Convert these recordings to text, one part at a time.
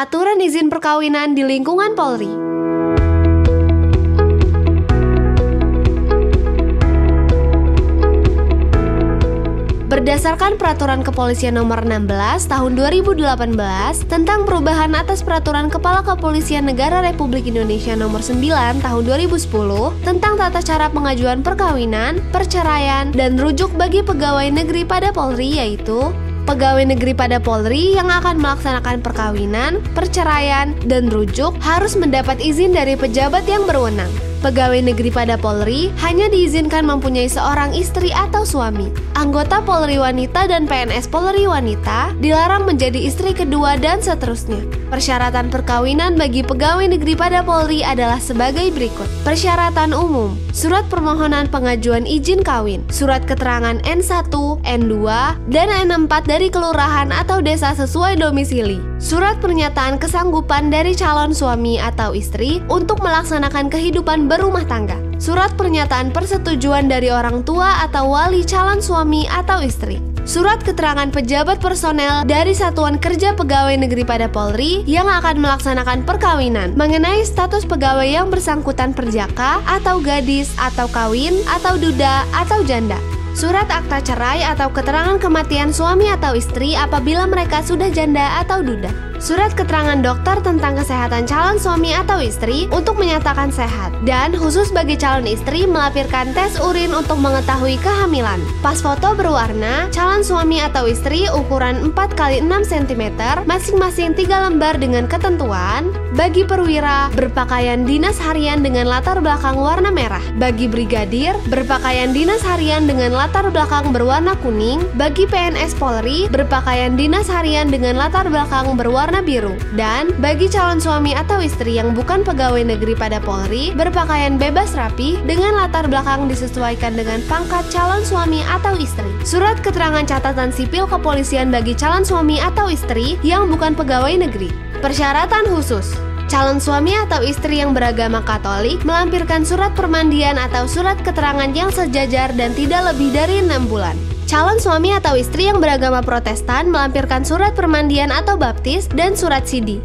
Aturan izin perkawinan di lingkungan Polri. Berdasarkan Peraturan Kepolisian Nomor 16 Tahun 2018 tentang perubahan atas Peraturan Kepala Kepolisian Negara Republik Indonesia Nomor 9 Tahun 2010 tentang tata cara pengajuan perkawinan, perceraian, dan rujuk bagi pegawai negeri pada Polri, yaitu pegawai negeri pada Polri yang akan melaksanakan perkawinan, perceraian, dan rujuk harus mendapat izin dari pejabat yang berwenang. Pegawai negeri pada Polri hanya diizinkan mempunyai seorang istri atau suami. Anggota Polri wanita dan PNS Polri wanita dilarang menjadi istri kedua dan seterusnya. Persyaratan perkawinan bagi pegawai negeri pada Polri adalah sebagai berikut. Persyaratan umum: surat permohonan pengajuan izin kawin, surat keterangan N1, N2, dan N4 dari kelurahan atau desa sesuai domisili, surat pernyataan kesanggupan dari calon suami atau istri untuk melaksanakan kehidupan berumah tangga, surat pernyataan persetujuan dari orang tua atau wali calon suami atau istri, surat keterangan pejabat personel dari Satuan Kerja Pegawai Negeri pada Polri yang akan melaksanakan perkawinan mengenai status pegawai yang bersangkutan perjaka atau gadis atau kawin atau duda atau janda, surat akta cerai atau keterangan kematian suami atau istri apabila mereka sudah janda atau duda, surat keterangan dokter tentang kesehatan calon suami atau istri untuk menyatakan sehat, dan khusus bagi calon istri melampirkan tes urin untuk mengetahui kehamilan. Pas foto berwarna calon suami atau istri ukuran 4x6 cm masing-masing 3 lembar dengan ketentuan: bagi perwira berpakaian dinas harian dengan latar belakang warna merah, bagi brigadir berpakaian dinas harian dengan latar belakang berwarna kuning, bagi PNS Polri berpakaian dinas harian dengan latar belakang berwarna biru, dan bagi calon suami atau istri yang bukan pegawai negeri pada Polri berpakaian bebas rapi dengan latar belakang disesuaikan dengan pangkat calon suami atau istri. Surat keterangan catatan sipil kepolisian bagi calon suami atau istri yang bukan pegawai negeri. Persyaratan khusus: calon suami atau istri yang beragama Katolik melampirkan surat permandian atau surat keterangan yang sejajar dan tidak lebih dari 6 bulan. Calon suami atau istri yang beragama Protestan melampirkan surat permandian atau baptis dan surat sidi.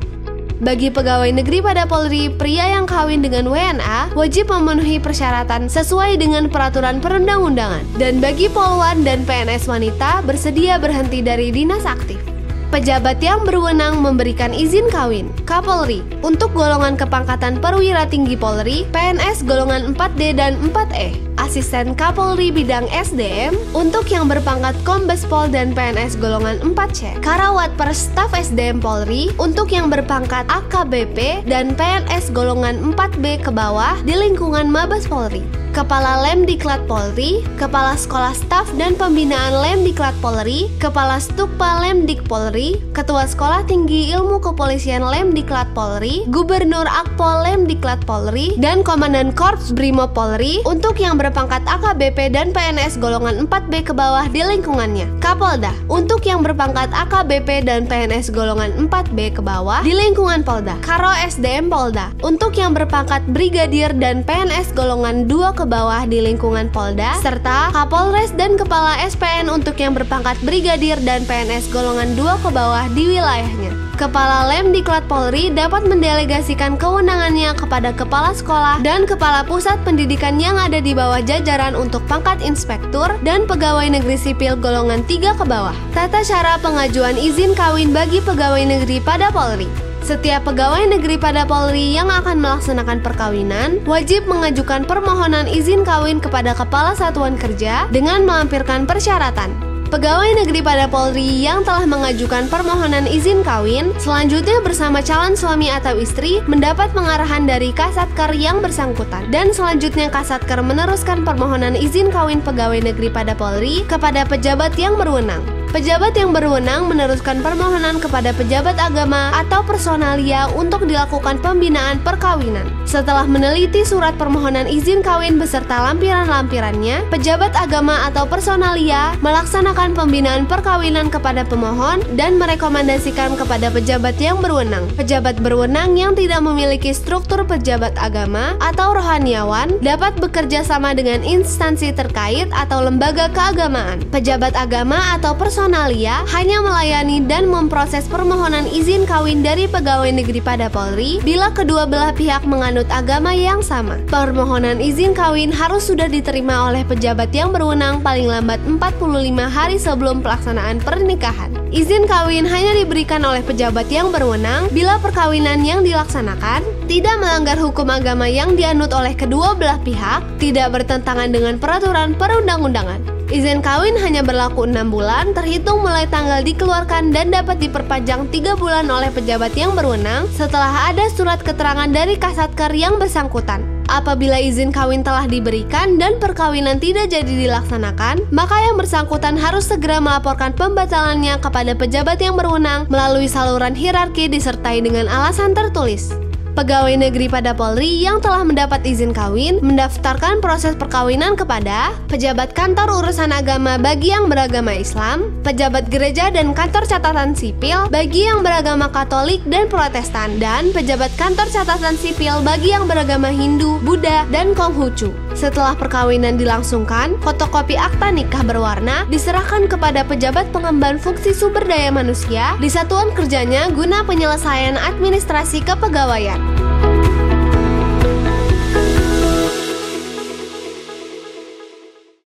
Bagi pegawai negeri pada Polri, pria yang kawin dengan WNA wajib memenuhi persyaratan sesuai dengan peraturan perundang-undangan. Dan bagi polwan dan PNS wanita bersedia berhenti dari dinas aktif. Pejabat yang berwenang memberikan izin kawin: Kapolri untuk golongan kepangkatan perwira tinggi Polri, PNS golongan 4D dan 4E. Asisten Kapolri bidang SDM untuk yang berpangkat Kombes Pol dan PNS golongan 4C. Karawat per staf SDM Polri untuk yang berpangkat AKBP dan PNS golongan 4B ke bawah di lingkungan Mabes Polri. Kepala Lemdiklat Polri, Kepala Sekolah Staf dan Pembinaan Lemdiklat Polri, Kepala Stukpa Lemdik Polri, Ketua Sekolah Tinggi Ilmu Kepolisian Lemdiklat Polri, Gubernur Akpol Lemdiklat Polri, dan Komandan Korps Brimob Polri untuk yang berpangkat AKBP dan PNS golongan 4B ke bawah di lingkungannya. Kapolda untuk yang berpangkat AKBP dan PNS golongan 4B ke bawah di lingkungan Polda. Karo SDM Polda untuk yang berpangkat Brigadir dan PNS golongan 2 ke bawah di lingkungan Polda, serta Kapolres dan Kepala SPN untuk yang berpangkat Brigadir dan PNS golongan 2 ke bawah di wilayahnya. Kepala Lemdiklat Polri dapat mendelegasikan kewenangannya kepada kepala sekolah dan kepala pusat pendidikan yang ada di bawah jajaran untuk pangkat inspektur dan pegawai negeri sipil golongan 3 ke bawah. Tata cara pengajuan izin kawin bagi pegawai negeri pada Polri. Setiap pegawai negeri pada Polri yang akan melaksanakan perkawinan wajib mengajukan permohonan izin kawin kepada Kepala Satuan Kerja dengan melampirkan persyaratan. Pegawai negeri pada Polri yang telah mengajukan permohonan izin kawin selanjutnya bersama calon suami atau istri mendapat pengarahan dari Kasatker yang bersangkutan, dan selanjutnya Kasatker meneruskan permohonan izin kawin pegawai negeri pada Polri kepada pejabat yang berwenang. Pejabat yang berwenang meneruskan permohonan kepada pejabat agama atau personalia untuk dilakukan pembinaan perkawinan. Setelah meneliti surat permohonan izin kawin beserta lampiran-lampirannya, pejabat agama atau personalia melaksanakan pembinaan perkawinan kepada pemohon dan merekomendasikan kepada pejabat yang berwenang. Pejabat berwenang yang tidak memiliki struktur pejabat agama atau rohaniawan dapat bekerja sama dengan instansi terkait atau lembaga keagamaan. Pejabat agama atau personalia personalia hanya melayani dan memproses permohonan izin kawin dari pegawai negeri pada Polri bila kedua belah pihak menganut agama yang sama. Permohonan izin kawin harus sudah diterima oleh pejabat yang berwenang paling lambat 45 hari sebelum pelaksanaan pernikahan. Izin kawin hanya diberikan oleh pejabat yang berwenang bila perkawinan yang dilaksanakan tidak melanggar hukum agama yang dianut oleh kedua belah pihak, tidak bertentangan dengan peraturan perundang-undangan. Izin kawin hanya berlaku 6 bulan terhitung mulai tanggal dikeluarkan dan dapat diperpanjang 3 bulan oleh pejabat yang berwenang setelah ada surat keterangan dari Kasatker yang bersangkutan. Apabila izin kawin telah diberikan dan perkawinan tidak jadi dilaksanakan, maka yang bersangkutan harus segera melaporkan pembatalannya kepada pejabat yang berwenang melalui saluran hierarki disertai dengan alasan tertulis. Pegawai negeri pada Polri yang telah mendapat izin kawin mendaftarkan proses perkawinan kepada pejabat kantor urusan agama bagi yang beragama Islam, pejabat gereja dan kantor catatan sipil bagi yang beragama Katolik dan Protestan, dan pejabat kantor catatan sipil bagi yang beragama Hindu, Buddha, dan Konghucu. Setelah perkawinan dilangsungkan, fotokopi akta nikah berwarna diserahkan kepada pejabat pengemban fungsi sumber daya manusia di satuan kerjanya guna penyelesaian administrasi kepegawaian.